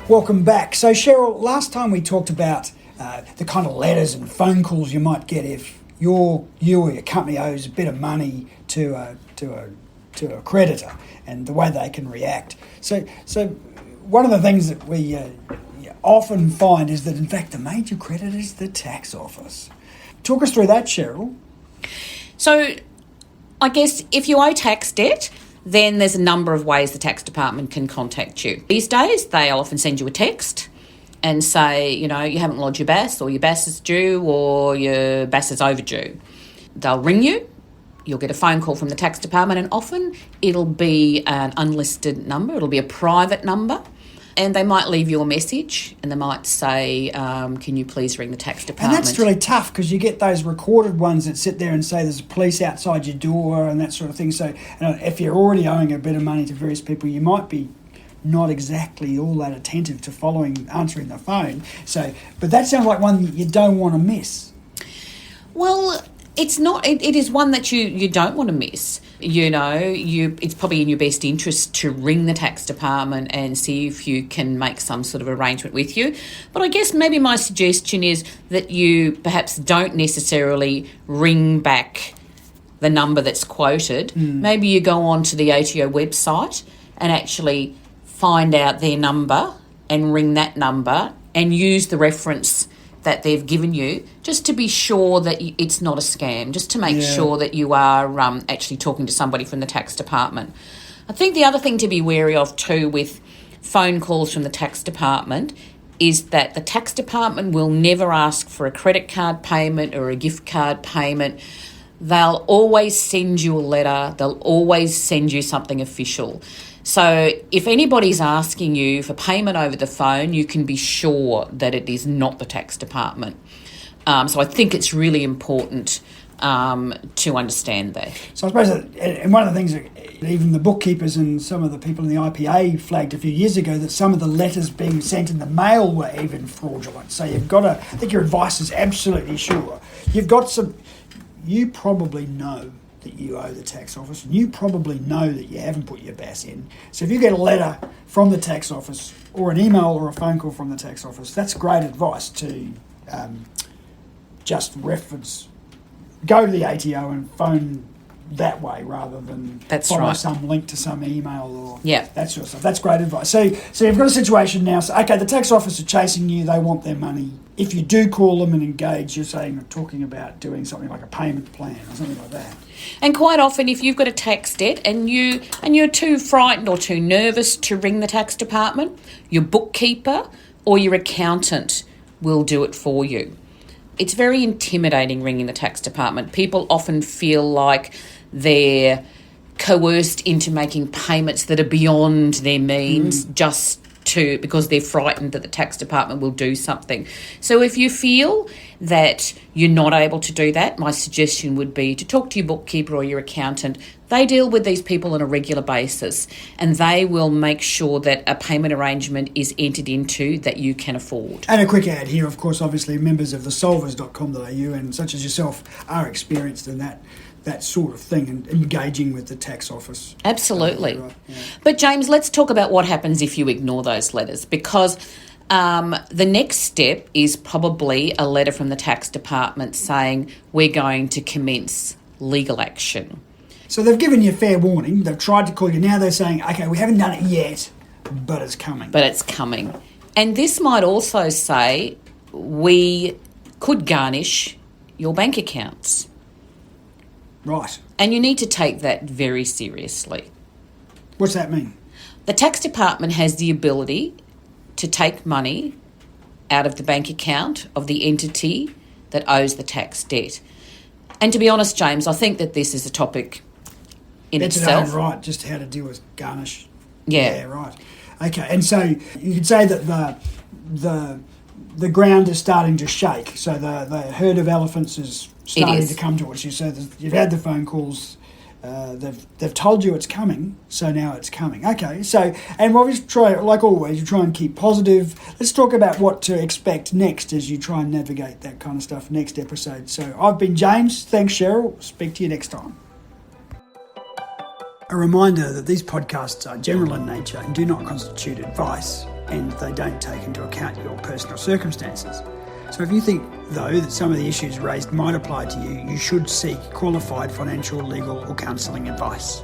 Welcome back. So Cheryl, last time we talked about the kind of letters and phone calls you might get if you or your company owes a bit of money to a creditor and the way they can react. So one of the things that we often find is that in fact the major creditor is the tax office. Talk us through that, Cheryl. So I guess if you owe tax debt, then there's a number of ways the tax department can contact you. These days, they'll often send you a text and say, you haven't lodged your BAS, or your BAS is due, or your BAS is overdue. They'll ring you. You'll get a phone call from the tax department, and often it'll be an unlisted number. It'll be a private number. And they might leave you a message, and they might say, can you please ring the tax department? And that's really tough because you get those recorded ones that sit there and say there's police outside your door and that sort of thing. So if you're already owing a bit of money to various people, you might be not exactly all that attentive to answering the phone. But that sounds like one you don't want to miss. Well, it's not. It is one that you don't want to miss. It's probably in your best interest to ring the tax department and see if you can make some sort of arrangement with you. But I guess maybe my suggestion is that you perhaps don't necessarily ring back the number that's quoted. Maybe you go onto the ATO website and actually find out their number and ring that number and use the reference that they've given you, just to be sure that it's not a scam, just to make sure that you are actually talking to somebody from the tax department. I think the other thing to be wary of too with phone calls from the tax department is that the tax department will never ask for a credit card payment or a gift card payment. They'll always send you a letter. They'll always send you something official. So if anybody's asking you for payment over the phone, you can be sure that it is not the tax department. So I think it's really important to understand that. So I suppose and one of the things that even the bookkeepers and some of the people in the IPA flagged a few years ago, that some of the letters being sent in the mail were even fraudulent. So you've got to, I think your advice is absolutely sure. You probably know that you owe the tax office, and you probably know that you haven't put your BAS in. So if you get a letter from the tax office or an email or a phone call from the tax office, that's great advice to just go to the ATO and phone that way rather than follow some link to some email or that sort of stuff. That's great advice. So you've got a situation now. So, okay, the tax office are chasing you. They want their money. If you do call them and engage, you're talking about doing something like a payment plan or something like that. And quite often, if you've got a tax debt and you're too frightened or too nervous to ring the tax department, your bookkeeper or your accountant will do it for you. It's very intimidating ringing the tax department. People often feel like they're coerced into making payments that are beyond their means because they're frightened that the tax department will do something. So if you feel that you're not able to do that, my suggestion would be to talk to your bookkeeper or your accountant. They deal with these people on a regular basis, and they will make sure that a payment arrangement is entered into that you can afford. And a quick ad here, of course, obviously members of the solvers.com.au and such as yourself are experienced in that sort of thing and engaging with the tax office. Absolutely. Right, yeah. But James, let's talk about what happens if you ignore those letters, because the next step is probably a letter from the tax department saying we're going to commence legal action. So they've given you fair warning. They've tried to call you. Now they're saying, okay, we haven't done it yet, but it's coming. And this might also say we could garnish your bank accounts. Right. And you need to take that very seriously. What's that mean? The tax department has the ability to take money out of the bank account of the entity that owes the tax debt. And to be honest, James, I think that this is a topic in itself. Right, just how to deal with garnish. Yeah. Yeah, right. Okay, and so you could say that the ground is starting to shake. So the herd of elephants is starting to come towards you. So you've had the phone calls. They've told you it's coming, so now it's coming. Okay, so, and what we try, like always, you try and keep positive. Let's talk about what to expect next as you try and navigate that kind of stuff next episode. So I've been James. Thanks, Cheryl. Speak to you next time. A reminder that these podcasts are general in nature and do not constitute advice. and they don't take into account your personal circumstances. So if you think, though, that some of the issues raised might apply to you, you should seek qualified financial, legal or counselling advice.